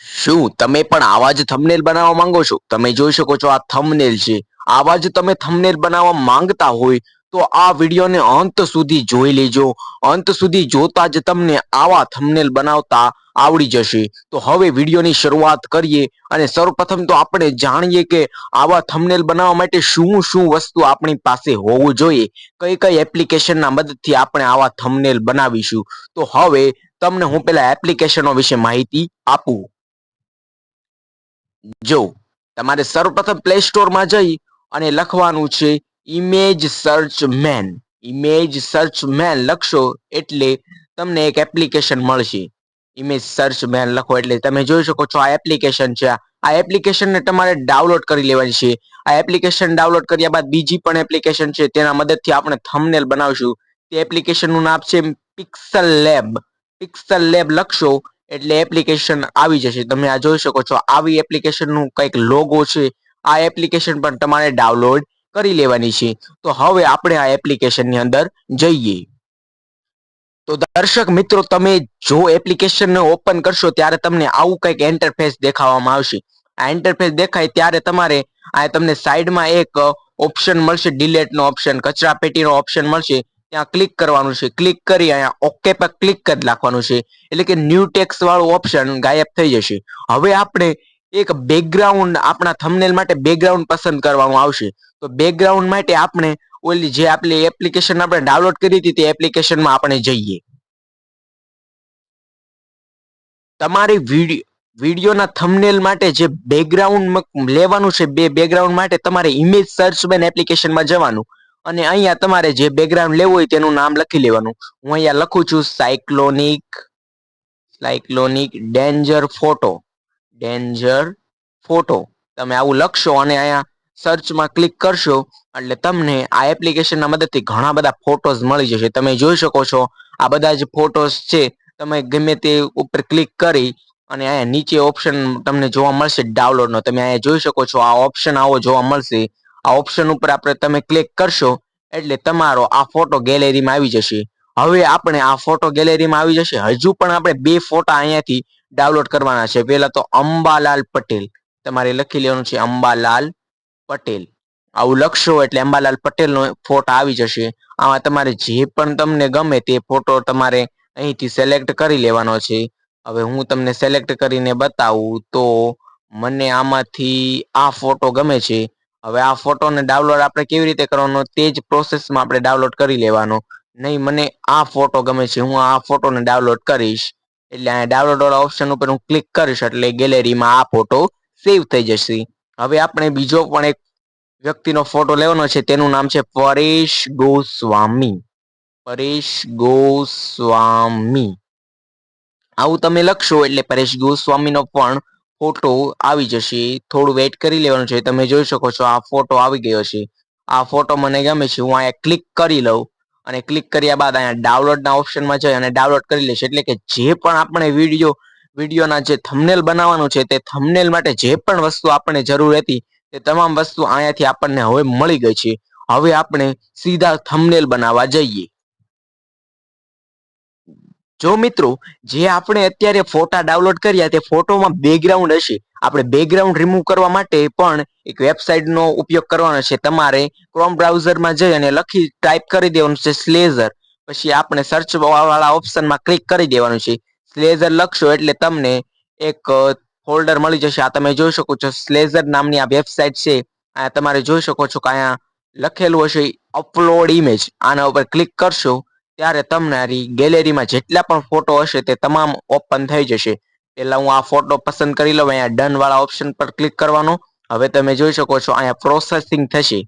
શું તમે પણ આવા જ થંબનેલ બનાવવા માંગો છો? તમે જોઈ શકો છો આ થંબનેલ છે. આવા જ તમે થંબનેલ બનાવવા માંગતા હોય તો આ વિડીયોને અંત સુધી જોઈ લેજો. અંત સુધી જોતા જ તમને આવા થંબનેલ બનાવતા આવડી જશે. તો હવે વિડીયોની શરૂઆત કરીએ અને સૌપ્રથમ તો આપણે જાણીએ કે આવા થંબનેલ બનાવવા માટે શું શું વસ્તુ આપણી પાસે હોવું જોઈએ. કઈ કઈ એપ્લિકેશનના મદદથી આપણે આવા થંબનેલ બનાવીશું. તો હવે તમને હું પેલા એપ્લિકેશનો વિશે માહિતી આપું. જો તમારે સર્વપ્રથમ પ્લે સ્ટોરમાં જઈ અને લખવાનું છે image search man. Image search man લખશો એટલે તમને એક એપ્લિકેશન મળશે. ઇમેજ સર્ચ મેન લખો એટલે તમે જોઈ શકો છો આ એપ્લિકેશન છે. આ એપ્લિકેશનને તમારે ડાઉનલોડ કરી લેવાની છે. આ એપ્લિકેશન ડાઉનલોડ કર્યા બાદ બીજી પણ એપ્લિકેશન છે તેના મદદથી આપણે થંબનેલ બનાવશું. તે એપ્લિકેશનનું નામ છે પિક્સલ લેબ. પિક્સલ લેબ લખશો એટલે એપ્લિકેશન આવી જશે. તમે આ જોઈ શકો છો આવી એપ્લિકેશનનું કંઈક લોગો છે. આ એપ્લિકેશન પણ તમારે ડાઉનલોડ કરી લેવાની છે. તો હવે આપણે આ એપ્લિકેશનની અંદર જઈએ. તો દર્શક મિત્રો તમે જો એપ્લિકેશનને ઓપન કરશો ત્યારે તમને આવું કંઈક ઇન્ટરફેસ દેખાવામાં આવશે. આ ઇન્ટરફેસ દેખાય ત્યારે તમારે આ તમને સાઈડમાં એક ઓપ્શન મળશે, ડિલેટનો ઓપ્શન, કચરા પેટીનો ઓપ્શન મળશે. ત્યાં ક્લિક કરવાનું છે. ક્લિક કરી અહીંયા ઓકે પર ક્લિક કરી નાખવાનું છે. એટલે કે ન્યૂ ટેક્સ વાળું ઓપ્શન ગાયબ થઈ જશે. હવે આપણે એક બેકગ્રાઉન્ડ આપણા થંબનેલ માટે બેકગ્રાઉન્ડ પસંદ કરવાનું આવશે. તો બેકગ્રાઉન્ડ માટે આપણે ઓલી જે આપણી એપ્લિકેશન આપણે ડાઉનલોડ કરી હતી તે એપ્લિકેશનમાં આપણે જઈએ. તમારી વિડીયોના થંબનેલ માટે જે બેકગ્રાઉન્ડ લેવાનું છે, બે બેકગ્રાઉન્ડ માટે તમારે ઇમેજ સર્ચ મેન એપ્લિકેશનમાં જવાનું અને અહીંયા તમારે જે બેકગ્રાઉન્ડ લેવું હોય તેનું નામ લખી લેવાનું. હું અહીંયા લખું છું cyclonic danger photo. Danger photo તમે આવું લખશો અને અહીંયા સર્ચમાં ક્લિક કરશો એટલે તમને આ એપ્લિકેશનના મદદથી ઘણા બધા ફોટોઝ મળી જશે. તમે જોઈ શકો છો આ બધા જ ફોટોઝ છે. તમે ગમે તે ઉપર ક્લિક કરી અને અહીંયા નીચે ઓપ્શન તમને જોવા મળશે ડાઉનલોડનો. તમે અહીંયા જોઈ શકો છો આ ઓપ્શન આવો જોવા મળશે. આ ઓપ્શન ઉપર આપણે તમે ક્લિક કરશો એટલે તમારો આ ફોટો ગેલેરીમાં આવી જશે. હવે આપણે આ ફોટો ગેલેરીમાં આવી જશે. હજુ પણ આપણે બે ફોટા અહીંયાથી ડાઉનલોડ કરવાના છે. પહેલા તો અંબાલાલ પટેલ તમારે લખી લેવાનું છે. અંબાલાલ પટેલ આવું લખશો એટલે અંબાલાલ પટેલનો ફોટો આવી જશે. આમાં તમારે જે પણ તમને ગમે તે ફોટો તમારે અહીંથી સિલેક્ટ કરી લેવાનો છે. હવે હું તમને સિલેક્ટ કરીને બતાવું તો મને આમાંથી આ ફોટો ગમે છે. હવે આ ફોટોને ડાઉનલોડ આપણે કેવી રીતે કરવાનો તે જ પ્રોસેસમાં આપણે ડાઉનલોડ કરી લેવાનો. નહીં મને આ ફોટો ગમે છે, હું આ ફોટોને ડાઉનલોડ કરીશ એટલે અહીંયા ડાઉનલોડ વાળા ઓપ્શન ઉપર હું ક્લિક કરીશ એટલે ગેલેરીમાં આ ફોટો સેવ થઈ જશે. હવે આપણે બીજો પણ એક વ્યક્તિનો ફોટો લેવાનો છે. તેનું નામ છે પરેશ ગોસ્વામી. પરેશ ગોસ્વામી આવું તમે લખશો એટલે પરેશ ગોસ્વામીનો પણ ફોટો આવી જશે. થોડું વેઇટ કરી લેવાનું છે. તમે જોઈ શકો છો આ ફોટો આવી ગયો છે. આ ફોટો મને ગમે છે. હું અહીંયા ક્લિક કરી લઉં અને ક્લિક કર્યા બાદ અહીંયા ડાઉનલોડના ઓપ્શનમાં જઈ અને ડાઉનલોડ કરી લઈશ. એટલે કે જે પણ આપણે વિડીયોના જે થંબનેલ બનાવવાનું છે તે થંબનેલ માટે જે પણ વસ્તુ આપણને જરૂર હતી તે તમામ વસ્તુ અહીંયાથી આપણને હવે મળી ગઈ છે. હવે આપણે સીધા થંબનેલ બનાવવા જઈએ. જો મિત્રો જે આપણે અત્યારે ફોટા ડાઉનલોડ કર્યા તે ફોટોમાં બેકગ્રાઉન્ડ હશે. આપણે બેકગ્રાઉન્ડ રિમૂવ કરવા માટે પણ એક વેબસાઇટનો ઉપયોગ કરવાનો છે. તમારે ક્રોમ બ્રાઉઝરમાં જઈ અને ટાઈપ કરી દેવાનું છે સ્લેઝર. પછી આપણે સર્ચ વાળા ઓપ્શનમાં ક્લિક કરી દેવાનું છે. સ્લેઝર લખશો એટલે તમને એક ફોલ્ડર મળી જશે. આ તમે જોઈ શકો છો સ્લેઝર નામની આ વેબસાઇટ છે. આ તમારે જોઈ શકો છો કે અહીંયા લખેલું હશે અપલોડ ઇમેજ. આના ઉપર ક્લિક કરશો ત્યારે તમારી ગેલેરીમાં જેટલા પણ ફોટો હશે તે તમામ ઓપન થઈ જશે. એટલે હું આ ફોટો પસંદ કરી લઉં. અહીંયા ડન વાળા ઓપ્શન પર ક્લિક કરવાનો. હવે તમે જોઈ શકો છો અહીંયા પ્રોસેસિંગ થશે.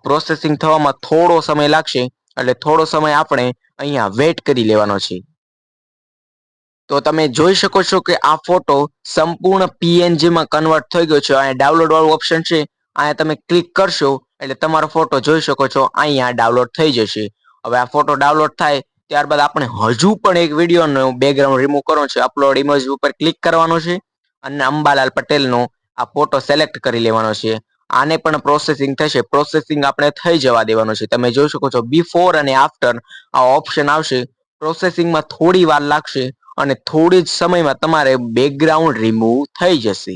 પ્રોસેસિંગ થવામાં થોડો સમય લાગશે એટલે થોડો સમય આપણે અહીંયા વેઇટ કરી લેવાનો છે. તો તમે જોઈ શકો છો કે આ ફોટો સંપૂર્ણ પીએનજીમાં કન્વર્ટ થઈ ગયો છે. અહીંયા ડાઉનલોડ વાળું ઓપ્શન છે. અહીંયા તમે ક્લિક કરશો એટલે તમારો ફોટો જોઈ શકો છો અહીંયા ડાઉનલોડ થઈ જશે. હવે આ ફોટો ડાઉનલોડ થાય ત્યારબાદ આપણે હજુ પણ એક વિડીયોનો બેકગ્રાઉન્ડ રિમૂવ કરવાનો છે. અપલોડ ઇમેજ ઉપર ક્લિક કરવાનો છે અને અંબાલાલ પટેલનો આ ફોટો સિલેક્ટ કરી લેવાનો છે. આને પણ પ્રોસેસિંગ થશે. પ્રોસેસિંગ આપણે થઈ જવા દેવાનો છે. તમે જોઈ શકો છો બિફોર અને આફ્ટર આ ઓપ્શન આવશે. પ્રોસેસિંગમાં થોડી વાર લાગશે અને થોડી જ સમયમાં તમારે બેકગ્રાઉન્ડ રિમૂવ થઈ જશે.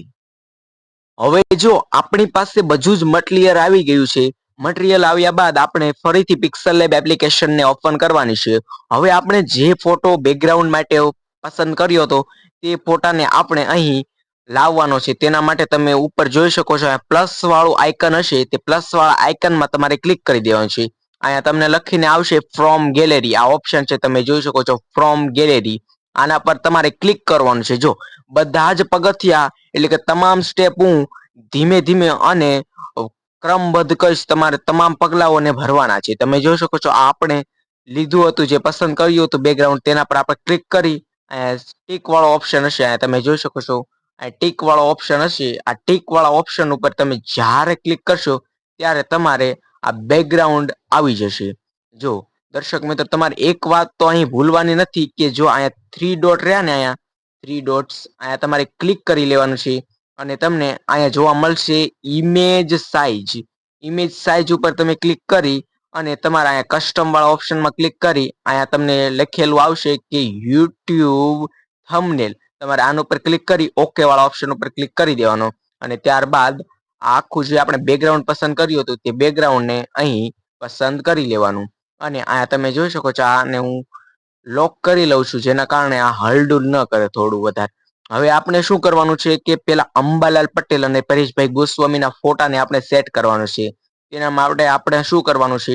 હવે જો આપણી પાસે બધું જ મટીરિયલ આવી ગયું છે, મટીરિયલ આવ્યા બાદ આપણે ફરીથી પિક્સલ લેબ એપ્લિકેશનને ઓપન કરવાની છે. હવે આપણે જે ફોટો બેકગ્રાઉન્ડ માટે પસંદ કર્યો હતો તે ફોટાને આપણે અહીં લાવવાનો છે. તેના માટે તમે ઉપર જોઈ શકો છો પ્લસ વાળું આઇકન હશે, તે પ્લસ વાળા આઇકનમાં તમારે ક્લિક કરી દેવાનું છે. અહીંયા તમને લખીને આવશે ફ્રોમ ગેલેરી, આ ઓપ્શન છે તમે જોઈ શકો છો ફ્રોમ ગેલેરી. આના પર તમારે ક્લિક કરવાનું છે. જો બધા જ પગથિયા એટલે કે તમામ સ્ટેપ હું ધીમે ધીમે અને ક્રમબદ્ધ કહીશ, તમારે તમામ પગલાઓને ભરવાના છે. તમે જોઈ શકો છો આપણે લીધું હતું જે પસંદ કર્યું હતું બેકગ્રાઉન્ડ, તેના પર આપણે ક્લિક કરી ટીક વાળો ઓપ્શન હશે તમે જોઈ શકો છો આ ટીક વાળો ઓપ્શન હશે. આ ટીક વાળા ઓપ્શન ઉપર તમે જ્યારે ક્લિક કરશો ત્યારે તમારે આ બેકગ્રાઉન્ડ આવી જશે. જો દર્શક મિત્રો તમારે એક વાત તો અહીં ભૂલવાની નથી કે જો અહીંયા 3 ડોટ રહ્યા ને, અહીંયા 3 ડોટ્સ અહીંયા તમારે ક્લિક કરી લેવાનું છે અને તમને અહીંયા જોવા મળશે ઇમેજ સાઇઝ. ઇમેજ સાઇઝ ઉપર તમે ક્લિક કરી અને તમારા અહીંયા કસ્ટમ વાળા ઓપ્શનમાં ક્લિક કરી અહીંયા તમને લખેલું આવશે કે યુટ્યુબ થંબનેલ. તમારે આના ઉપર ક્લિક કરી ઓકે વાળા ઓપ્શન ઉપર ક્લિક કરી દેવાનો અને ત્યારબાદ આખું જે આપણે બેકગ્રાઉન્ડ પસંદ કર્યું હતું તે બેકગ્રાઉન્ડને અહીં પસંદ કરી લેવાનું અને અહીંયા તમે જોઈ શકો છો આને હું લોક કરી લઉં છું, જેના કારણે આ હલડુલ ન કરે થોડું વધારે. હવે આપણે શું કરવાનું છે કે પેલા અંબાલાલ પટેલ અને પરેશભાઈ ગોસ્વામીના ફોટાને આપણે સેટ કરવાનો છે. તેના માટે આપણે શું કરવાનું છે,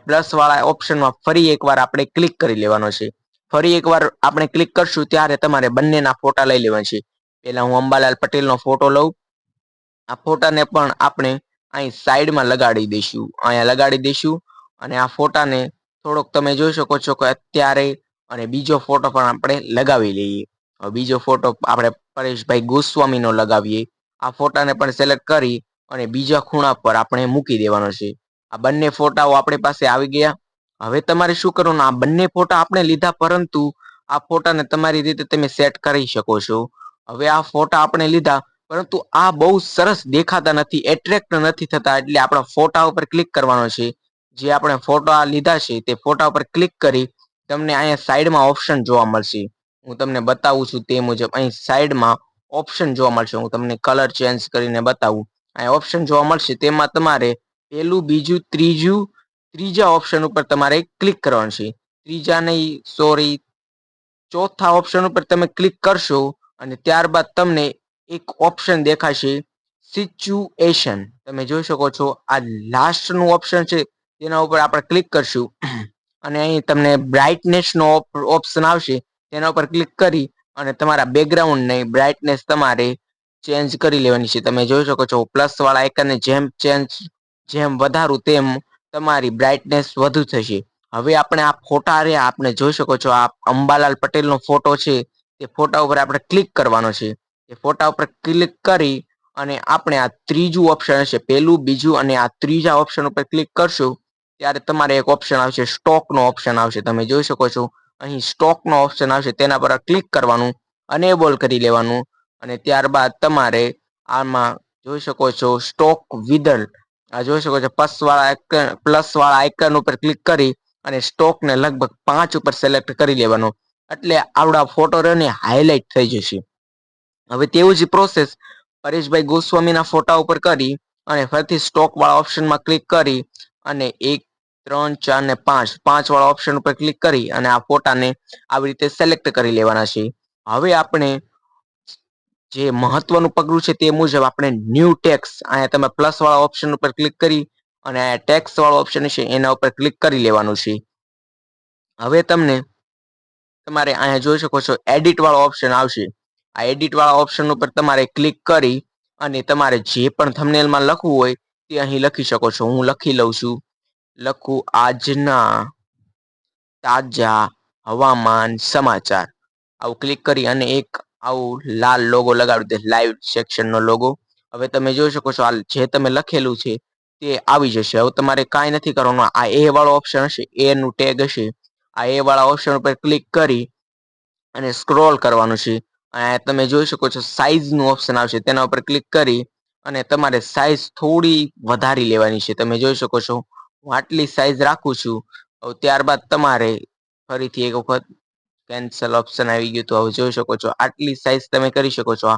પ્લસ વાળા ઓપ્શનમાં ફરી એકવાર આપણે ક્લિક કરી લેવાનો છે. ફરી એકવાર આપણે ક્લિક કરશું ત્યારે તમારે બંનેના ફોટા લઈ લેવાના છે. પેલા હું અંબાલાલ પટેલનો ફોટો લઉં. આ ફોટાને પણ આપણે અહીં સાઈડમાં લગાડી દઈશું, અહીંયા લગાડી દઈશું અને આ ફોટાને થોડોક તમે જોઈ શકો છો કે અત્યારે અને બીજો ફોટો પણ આપણે લગાવી લઈએ. બીજો ફોટો આપણે પરેશભાઈ ગોસ્વામીનો લગાવીએ. આ ફોટાને પણ સિલેક્ટ કરી અને બીજા ખૂણા પર આપણે મૂકી દેવાનો છે. આ બંને ફોટાઓ આપણી પાસે આવી ગયા. હવે તમારે શું કરવાનું, આ બંને ફોટા આપણે લીધા પરંતુ આ ફોટાને તમારી રીતે તમે સેટ કરી શકો છો. હવે આ ફોટા આપણે લીધા પરંતુ આ બહુ સરસ દેખાતા નથી, એટ્રેક્ટ નથી થતા, એટલે આપણા ફોટા ઉપર ક્લિક કરવાનો છે. જે આપણે ફોટા લીધા છે તે ફોટા ઉપર ક્લિક કરી તમને અહીંયા સાઈડમાં ઓપ્શન જોવા મળશે. હું તમને બતાવું છું તે મુજબ અહીં સાઈડમાં ઓપ્શન જોવા મળશે. હું તમને કલર ચેન્જ કરીને બતાવું. અહીં ઓપ્શન જોવા મળશે, તેમાં તમારે પેલું, બીજું, ત્રીજા ઓપ્શન ઉપર તમારે ક્લિક કરવાનું છે. ત્રીજા નહીં, સોરી, ચોથા ઓપ્શન ઉપર તમે ક્લિક કરશો અને ત્યારબાદ તમને એક ઓપ્શન દેખાશે સિચ્યુએશન. તમે જોઈ શકો છો આ લાસ્ટનું ઓપ્શન છે, તેના ઉપર આપણે ક્લિક કરશું અને અહીં તમને બ્રાઇટનેસનો ઓપ્શન આવશે, તેના ઉપર ક્લિક કરી અને તમારા બેકગ્રાઉન્ડની બ્રાઇટનેસ તમારે ચેન્જ કરી લેવાની છે. તમે જોઈ શકો છો પ્લસ વાળા આઇકનને જેમ વધારું તેમ તમારી બ્રાઇટનેસ વધુ થશે. હવે આપણે આ ફોટા રહ્યા આપણે જોઈ શકો છો આ અંબાલાલ પટેલનો ફોટો છે, તે ફોટા ઉપર આપણે ક્લિક કરવાનો છે. એ ફોટા ઉપર ક્લિક કરી અને આપણે આ ત્રીજું ઓપ્શન હશે, પેલું, બીજું અને આ ત્રીજા ઓપ્શન ઉપર ક્લિક કરશું ત્યારે તમારે એક ઓપ્શન આવશે સ્ટોકનો ઓપ્શન આવશે. તમે જોઈ શકો છો અહીં સ્ટોકનો ઓપ્શન આવશે, તેના પર ક્લિક કરવાનું, અનેબલ કરી લેવાનું અને ત્યારબાદ તમારે આમાં જોઈ શકો છો સ્ટોક વિધર, આ જોઈ શકો છો પ્લસ વાળા આઇકન ઉપર ક્લિક કરી અને સ્ટોકને લગભગ 5 ઉપર સિલેક્ટ કરી લેવાનો, એટલે આવડા ફોટો ને હાઇલાઇટ થઈ જશે. હવે તેવું જ પ્રોસેસ પરેશભાઈ ગોસ્વામીના ફોટા ઉપર કરી અને ફરીથી સ્ટોક વાળા ઓપ્શનમાં ક્લિક કરી અને 1, 3, 4 ને 5 વાળા ઓપ્શન ઉપર ક્લિક કરી અને આ ફોટાને આવી રીતે સિલેક્ટ કરી લેવાના છે. હવે આપણે જે મહત્વનું પગલું છે તે મુજબ આપણે ન્યૂ ટેક્સ, અહીંયા તમે પ્લસ વાળા ઓપ્શન ઉપર ક્લિક કરી અને આ ટેક્સ વાળો ઓપ્શન છે એના ઉપર ક્લિક કરી લેવાનું છે. હવે તમારે અહીંયા જોઈ શકો છો એડિટ વાળો ઓપ્શન આવશે. આ એડિટ વાળા ઓપ્શન ઉપર તમારે ક્લિક કરી અને તમારે જે પણ થંબનેલમાં લખવું હોય તે અહીં લખી શકો છો. હું લખી લઉં છું, લખું આજના તાજા હવામાન સમાચાર. આવું ક્લિક કરી અને એક આવું લાલ લોગો લગાડી દે, લાઈવ સેક્શનનો લોગો. હવે તમે જોઈ શકો છો જે તમે લખેલું છે તે આવી જશે. હવે તમારે કાંઈ નથી કરવાનું, આ એ વાળો ઓપ્શન હશે, એ નું ટેગ હશે, આ એ વાળા ઓપ્શન ઉપર ક્લિક કરી અને સ્ક્રોલ કરવાનું છે. તમે જોઈ શકો છો સાઈઝનું ઓપ્શન આવશે, તેના ઉપર ક્લિક કરી અને તમારે સાઈઝ થોડી વધારી લેવાની છે. તમે જોઈ શકો છો હું આટલી સાઈઝ રાખું છું. ત્યારબાદ તમારે ફરીથી એક વખત કેન્સલ ઓપ્શન આવી ગયું. તો હવે જોઈ શકો છો આટલી સાઈઝ તમે કરી શકો છો.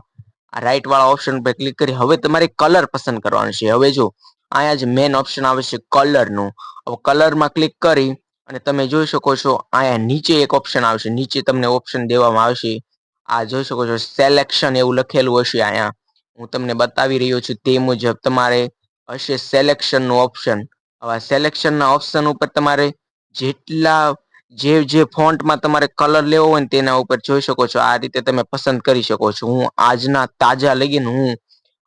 આ રાઈટ વાળા ઓપ્શન પર ક્લિક કરી હવે તમારે કલર પસંદ કરવાનો છે. હવે જો અહીંયા જ મેન ઓપ્શન આવે છે કલરનું. હવે કલરમાં ક્લિક કરી અને તમે જોઈ શકો છો અહીંયા નીચે એક ઓપ્શન આવશે. નીચે તમને ઓપ્શન દેવામાં આવશે. આ જોઈ શકો છો સિલેક્શન એવું લખેલું હશે. અહીંયા હું તમને બતાવી રહ્યો છું તે મુજબ તમારે હશે સિલેક્શન નું ઓપ્શન. હવે સિલેક્શન ના ઓપ્શન ઉપર તમારે જેટલા જે ફોન્ટમાં તમારે કલર લેવો હોય ને તેના ઉપર જોઈ શકો છો. આ રીતે તમે પસંદ કરી શકો છો. હું આજના તાજા લગીને હું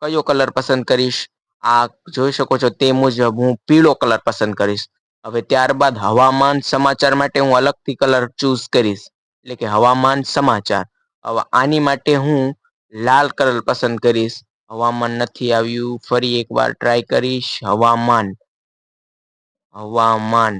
કયો કલર પસંદ કરીશ આ જોઈ શકો છો તે મુજબ હું પીળો કલર પસંદ કરીશ. હવે ત્યારબાદ હવામાન સમાચાર માટે હું અલગથી કલર ચૂઝ કરીશ, એટલે કે હવામાન સમાચાર. હવે આની માટે હું લાલ કલર પસંદ કરીશ. હવામાન નથી આવ્યું, ફરી એકવાર ટ્રાય કરીશ. હવામાન હવામાન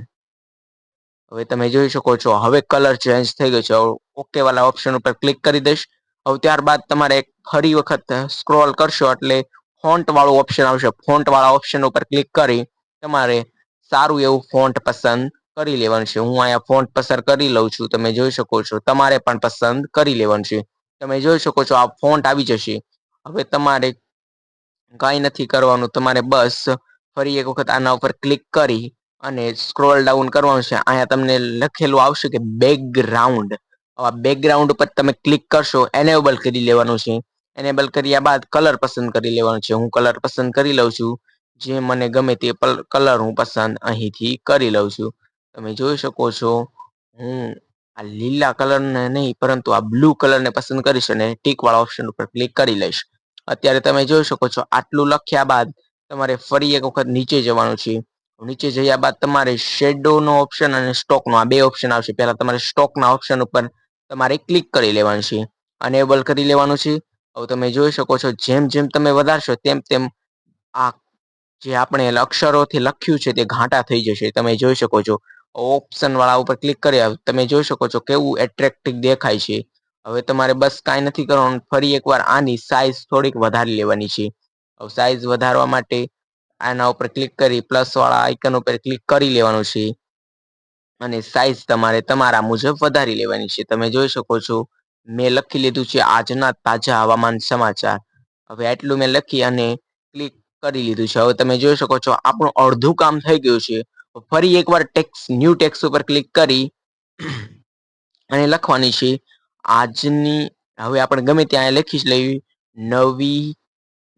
હવે તમે જોઈ શકો છો હવે કલર ચેન્જ થઈ ગયો છે. ઓકે વાળા ઓપ્શન ઉપર ક્લિક કરી દઈશ. હવે ત્યારબાદ તમારે ફરી વખત સ્ક્રોલ કરશો એટલે ફોન્ટ વાળું ઓપ્શન આવશે. ફોન્ટ વાળા ઓપ્શન ઉપર ક્લિક કરી તમારે સારું એવું ફોન્ટ પસંદ કરી લેવાનું છે. હું અહીંયા ફોન્ટ પસંદ કરી લઉં છું. તમે જોઈ શકો છો તમારે પણ પસંદ કરી લેવાનું છે. તમે જોઈ શકો છો આ ફોન્ટ આવી જશે. હવે તમારે કાંઈ નથી કરવાનું. તમારે બસ ફરી એક વખત આના ઉપર ક્લિક કરી અને સ્ક્રોલ ડાઉન કરવાનું છે. અહીંયા તમને લખેલું આવશે કે બેકગ્રાઉન્ડ. હવે બેકગ્રાઉન્ડ ઉપર તમે ક્લિક કરશો એનેબલ કરી લેવાનું છે. એનેબલ કર્યા બાદ કલર પસંદ કરી લેવાનું છે. હું કલર પસંદ કરી લઉં છું. જે મને ગમે તે કલર હું પસંદ અહીંથી કરી લઉં છું. તમે જોઈ શકો છો હું આ લીલા કલરને નહીં પરંતુ આ બ્લુ કલરને પસંદ કરીશ અને ટીક વાળા ઓપ્શન ઉપર ક્લિક કરી લઈશ. અત્યારે તમે જોઈ શકો છો આટલું લખ્યા બાદ તમારે ફરી એક વખત નીચે જવાનું છે. નીચે જયા બાદ તમારે શેડો નો ઓપ્શન અને સ્ટોક નો આ બે ઓપ્શન આવશે. પહેલા તમારે સ્ટોક ના ઓપ્શન ઉપર તમારે ક્લિક કરી લેવાનું છે, અનેબલ કરી લેવાનું છે. હવે તમે જોઈ શકો છો જેમ જેમ તમે વધારશો તેમ તેમ આ જે આપણે અક્ષરોથી લખ્યું છે તે ઘાટા થઈ જશે. તમે જોઈ શકો છો ઓપ્શન વાળા ઉપર ક્લિક કર્યા તમે જોઈ શકો છો કેવું એટ્રેક્ટિવ દેખાય છે. હવે તમારે બસ કાંઈ નથી કરવાનું. ફરી એકવાર આની સાઈઝ થોડીક વધારી લેવાની છે. હવે સાઈઝ વધારવા માટે આના ઉપર ક્લિક કરી પ્લસ વાળા આઇકન ઉપર ક્લિક કરી લેવાનું છે અને સાઈઝ તમારે તમારા મુજબ વધારી લેવાની છે. તમે જોઈ શકો છો મેં લખી લીધું છે આજના તાજા હવામાન સમાચાર. હવે આટલું મેં લખી અને ક્લિક કરી લીધું છે. હવે તમે જોઈ શકો છો આપણું અડધું કામ થઈ ગયું છે. ફરી એકવાર ટેક્સ ન્યૂ ટેક્સ ઉપર ક્લિક કરી અને લખવાની છે આજની. હવે આપણે ગમે ત્યાં લખી જ લેવી નવી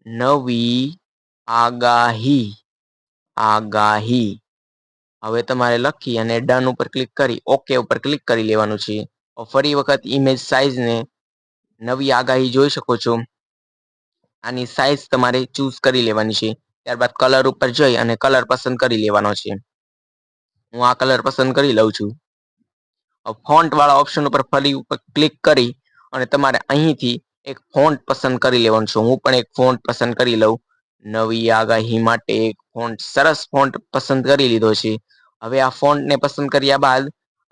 નવી આગાહી આગાહી. હવે તમારે લખી અને ડન ઉપર ક્લિક કરી ઓકે ઉપર ક્લિક કરી લેવાનું છે. ફરી વખત ઇમેજ સાઇઝ ને નવી આગાહી જોઈ શકો છો. આની સાઈઝ તમારે ચૂઝ કરી લેવાની છે. ત્યારબાદ કલર ઉપર જઈ અને કલર પસંદ કરી લેવાનો છે. હું આ કલર પસંદ કરી લઉં છું. ફોન્ટ વાળા ઓપ્શન ઉપર ફરી ઉપર ક્લિક કરી અને તમારે અહીંથી એક ફોન્ટ પસંદ કરી લેવાનું છે. હું પણ એક ફોન્ટ પસંદ કરી લઉં. નવી આગાહી માટે એક ફોન્ટ સરસ ફોન્ટ પસંદ કરી લીધો છે. હવે આ ફોન્ટને પસંદ કર્યા બાદ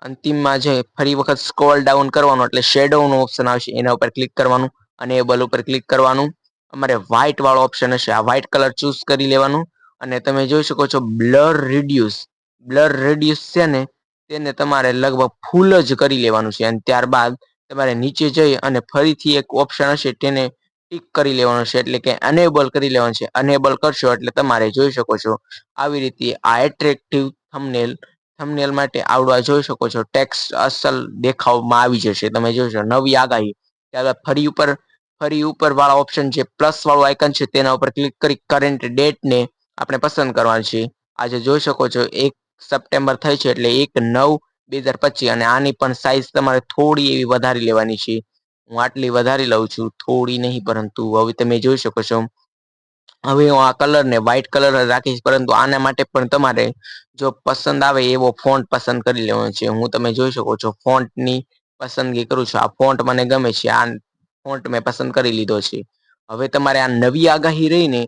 અંતિમમાં જે ફરી વખત સ્ક્રોલ ડાઉન કરવાનું એટલે શેડો નું ઓપ્શન આવશે એના ઉપર ક્લિક કરવાનું અને એબલ ઉપર ક્લિક કરવાનું. અમારે વ્હાઇટ વાળો ઓપ્શન હશે આ વ્હાઇટ કલર ચૂઝ કરી લેવાનું અને તમે જોઈ શકો છો બ્લર રેડિયુસ છે ને તેને તમારે લગભગ ફૂલ જ કરી લેવાનું છે. અને ત્યારબાદ તમારે નીચે જઈ અને ફરીથી એક ઓપ્શન હશે તેને ટિક કરી લેવાનું છે એટલે કે અનેબલ કરી લેવાનું છે. અનેબલ કરશો એટલે તમારે જોઈ શકો છો આવી રીતે આ એટ્રેક્ટિવ થંબનેલ માટે આવડવા જોઈ શકો છો ટેક્સ્ટ અસલ દેખાવમાં આવી જશે. તમે જોશો નવી આગાહી. ત્યારબાદ ફરી ઉપર વાળા ઓપ્શન છે પ્લસ વાળું આઇકન છે તેના ઉપર ક્લિક કરી કરંટ ડેટ ને આપણે પસંદ કરવાનું છે. આજે જોઈ શકો છો 1 સપ્ટેમ્બર થઈ છે એટલે 1/9/2025 અને આની પણ સાઈઝ તમારે થોડી એવી વધારી લેવાની છે. હું આટલી વધારી લઉં છું, થોડી નહીં પરંતુ હવે તમે જોઈ શકો છો. હવે હું આ કલર ને વ્હાઈટ કલર રાખીશ પરંતુ આના માટે પણ તમારે જો પસંદ આવે એવો ફોન્ટ પસંદ કરી લેવાનો છે. હું તમે જોઈ શકો છો ફોન્ટની પસંદગી કરું છું. આ ફોન્ટ મને ગમે છે. આ ફોન્ટ મેં પસંદ કરી લીધો છે. હવે તમારે આ નવી આગાહી રહીને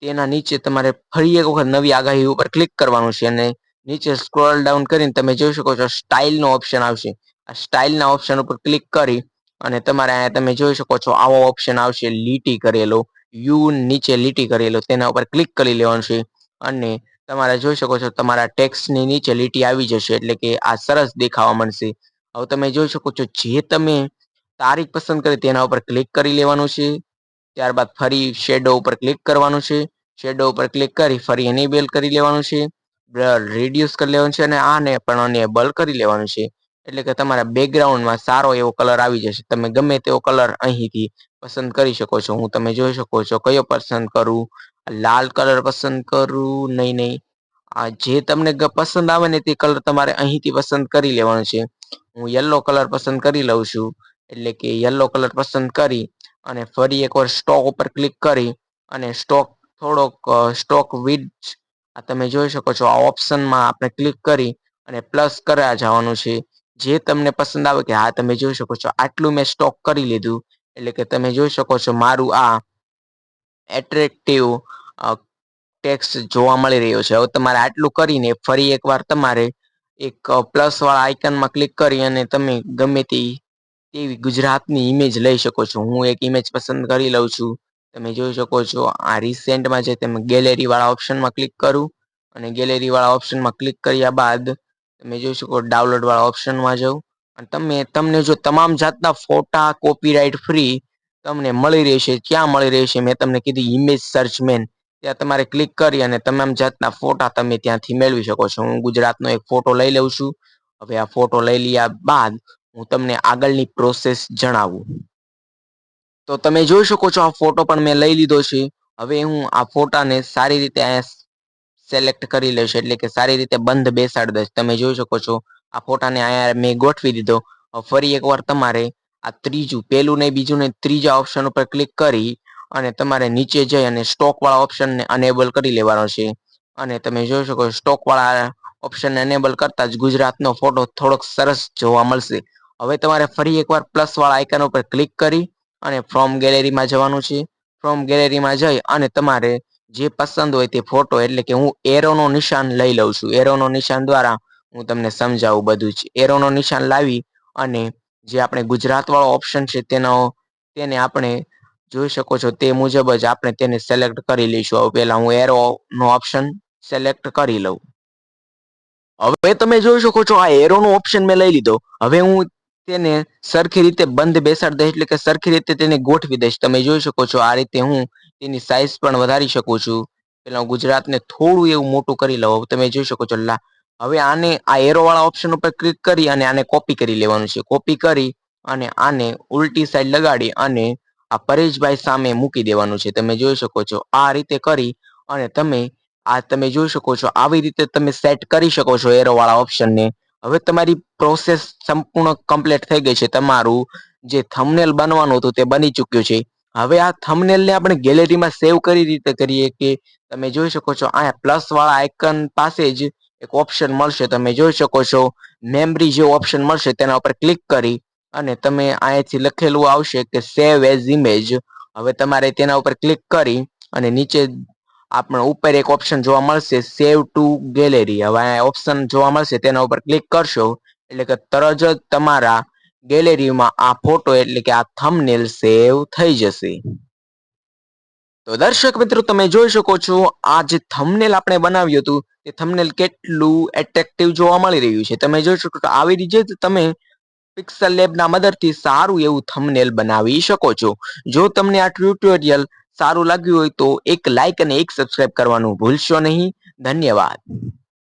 તેના નીચે તમારે ફરી એક વખત નવી આગાહી ઉપર ક્લિક કરવાનું છે અને નીચે સ્ક્રોલ ડાઉન કરીને તમે જોઈ શકો છો સ્ટાઇલ નો ઓપ્શન આવશે. આ સ્ટાઇલના ઓપ્શન ઉપર ક્લિક કરી અને તમારે અહીંયા તમે જોઈ શકો છો આવો ઓપ્શન આવશે લીટી કરેલો યુ નીચે લીટી કરેલો તેના ઉપર ક્લિક કરી લેવાનું છે અને તમારે જોઈ શકો છો તમારા ટેક્સ્ટની નીચે લીટી આવી જશે એટલે કે આ સરસ દેખાવા મળશે. હવે તમે જોઈ શકો છો જે તમે તારીખ પસંદ કરી તેના ઉપર ક્લિક કરી લેવાનું છે. ત્યારબાદ ફરી શેડો ઉપર ક્લિક કરવાનું છે. શેડો ઉપર ક્લિક કરી ફરી એનેબલ કરી લેવાનું છે. રિડ્યુસ કરી લેવાનું છે અને આને પણ અનેબલ કરી લેવાનું છે. એટલે કે તમારા બેકગ્રાઉન્ડમાં સારો એવો કલર આવી જશે. તમે ગમે તેવો કલર અહીંથી પસંદ કરી શકો છો. હું તમે જોઈ શકો છો કયો પસંદ કરું, લાલ કલર પસંદ કરું, નહીં. આ જે તમને પસંદ આવે ને તે કલર તમારે અહીંથી પસંદ કરી લેવાનો છે. હું યલો કલર પસંદ કરી લઉં છું. એટલે કે યલો કલર પસંદ કરી અને ફરી એકવાર સ્ટોક ઉપર ક્લિક કરી અને સ્ટોક વિથ આ તમે જોઈ શકો છો આ ઓપ્શનમાં આપણે ક્લિક કરી અને પ્લસ કર્યા જવાનું છે. જે તમને પસંદ આવે કે હા તમે જોઈ શકો છો આટલું મેં સ્ટોક કરી લીધું. એટલે કે તમે જોઈ શકો છો મારું આ એટ્રેક્ટિવ ટેક્સ જોવા મળી રહ્યો છે. હવે તમારે આટલું કરીને ફરી એકવાર તમારે એક પ્લસ વાળા આઇકનમાં ક્લિક કરી અને તમે ગમે તેવી ગુજરાતની ઇમેજ લઈ શકો છો. હું એક ઇમેજ પસંદ કરી લઉં છું. તમે જોઈ શકો છો આ રિસેન્ટમાં જે તમે ગેલેરી વાળા ઓપ્શનમાં ક્લિક કરું અને ગેલેરી વાળા ઓપ્શનમાં ક્લિક કર્યા બાદ તમે જોઈ શકો ડાઉનલોડ વાળા ઓપ્શનમાં જાઓ અને તમને જો તમામ જાતના ફોટા કોપીરાઇટ ફ્રી તમને મળી રહેશે. ક્યાં મળી રહેશે મેં તમને કીધી ઇમેજ સર્ચ મેન, ત્યાં તમારે ક્લિક કરી અને તમામ જાતના ફોટા તમે ત્યાંથી મેળવી શકો છો. હું ગુજરાતનો એક ફોટો લઈ લઉં છું. હવે આ ફોટો લઈ લીધા બાદ હું તમને આગળની પ્રોસેસ જણાવું. તો તમે જોઈ શકો છો આ ફોટો પણ મેં લઈ લીધો છે. હવે હું આ ફોટાને સારી રીતે સિલેક્ટ કરી લઈશ. એટલે કે સારી રીતે બંધ બેસાડી દઈશ. તમે જોઈ શકો છો આ ફોટાને અહીંયા મેં ગોઠવી દીધો. ફરી એકવાર તમારે આ પહેલું નહીં બીજું નહીં ત્રીજા ઓપ્શન ઉપર ક્લિક કરી અને તમારે નીચે જઈ અને સ્ટોક વાળા ઓપ્શનને અનેબલ કરી લેવાનો છે. અને તમે જોઈ શકો સ્ટોક વાળા ઓપ્શનને અનેબલ કરતા જ ગુજરાતનો ફોટો થોડોક સરસ જોવા મળશે. હવે તમારે ફરી એકવાર પ્લસ વાળા આઇકન ઉપર ક્લિક કરી અને ફ્રોમ ગેલેરીમાં જવાનું છે. ફ્રોમ ગેલેરીમાં જઈ અને તમારે જે પસંદ હોય તે ફોટો એટલે કે હું એરોનો નિશાન લઈ લઉં છું. એરોનો નિશાન દ્વારા હું તમને સમજાવું બધું જ. એરોનો નિશાન લાવી અને જે આપણે ગુજરાત વાળો ઓપ્શન છે તેને આપણે જોઈ શકો છો તે મુજબ જ આપણે તેને સિલેક્ટ કરી લઈશું. હવે પહેલા હું એરો નો ઓપ્શન સિલેક્ટ કરી લઉં. હવે તમે જોઈ શકો છો આ એરોનો ઓપ્શન મેં લઈ લીધો. હવે હું તેને સરખી રીતે બંધ બેસાડી દઈશ. એટલે કે સરખી રીતે તેને ગોઠવી દઈશ. તમે જોઈ શકો છો આ રીતે હું તેની સાઈઝ પણ વધારી શકું છું. પેલા હું ગુજરાતને થોડું એવું મોટું કરી લઉં. તમે જોઈ શકો છો હવે આ એરો વાળા ઓપ્શન ઉપર ક્લિક કરી અને આને કોપી કરી લેવાનું છે. કોપી કરી અને આને ઉલટી સાઈડ લગાડી અને આ પરેશભાઈ સામે મૂકી દેવાનું છે. તમે જોઈ શકો છો આ રીતે કરી અને તમે જોઈ શકો છો આવી રીતે તમે સેટ કરી શકો છો એરો વાળા ઓપ્શનને. હવે તમારી પ્રોસેસ સંપૂર્ણ કમ્પ્લીટ થઈ ગઈ છે. તમારું જે થંબનેલ બનવાનું હતું તે બની ચૂક્યું છે. હવે આ થંબનેલને આપણે ગેલેરીમાં સેવ કઈ રીતે કરીએ કે તમે જોઈ શકો છો અહીંયા પ્લસ વાળા આઇકન પાસે જ એક ઓપ્શન મળશે. તમે જોઈ શકો છો મેમરી જે ઓપ્શન મળશે તેના ઉપર ક્લિક કરી અને તમે અહીંયાથી લખેલું આવશે કે સેવ એઝ ઇમેજ. હવે તમારે તેના ઉપર ક્લિક કરી અને નીચે આપણે ઉપર એક ઓપ્શન જોવા મળશે સેવ ટુ ગેલેરી. હવે આ ઓપ્શન જોવા મળશે તેના ઉપર ક્લિક કરશો એટલે કે તરત જ તમારા ગેલેરીમાં આ ફોટો એટલે કે આ થંબનેલ સેવ થઈ જશે. તો દર્શક મિત્રો તમે જોઈ શકો છો આ જે થંબનેલ આપણે બનાવ્યું હતું તે થંબનેલ કેટલું એટ્રેક્ટિવ જોવા મળી રહ્યું છે. તમે જોઈ શકો છો આવી રીતે તમે પિક્સલ લેબના મદદથી સારું એવું થંબનેલ બનાવી શકો છો. જો તમને આ ટ્યુટોરિયલ સારું લાગ્યું હોય તો એક લાઈક અને એક સબસ્ક્રાઇબ કરવાનું ભૂલશો નહીં. ધન્યવાદ.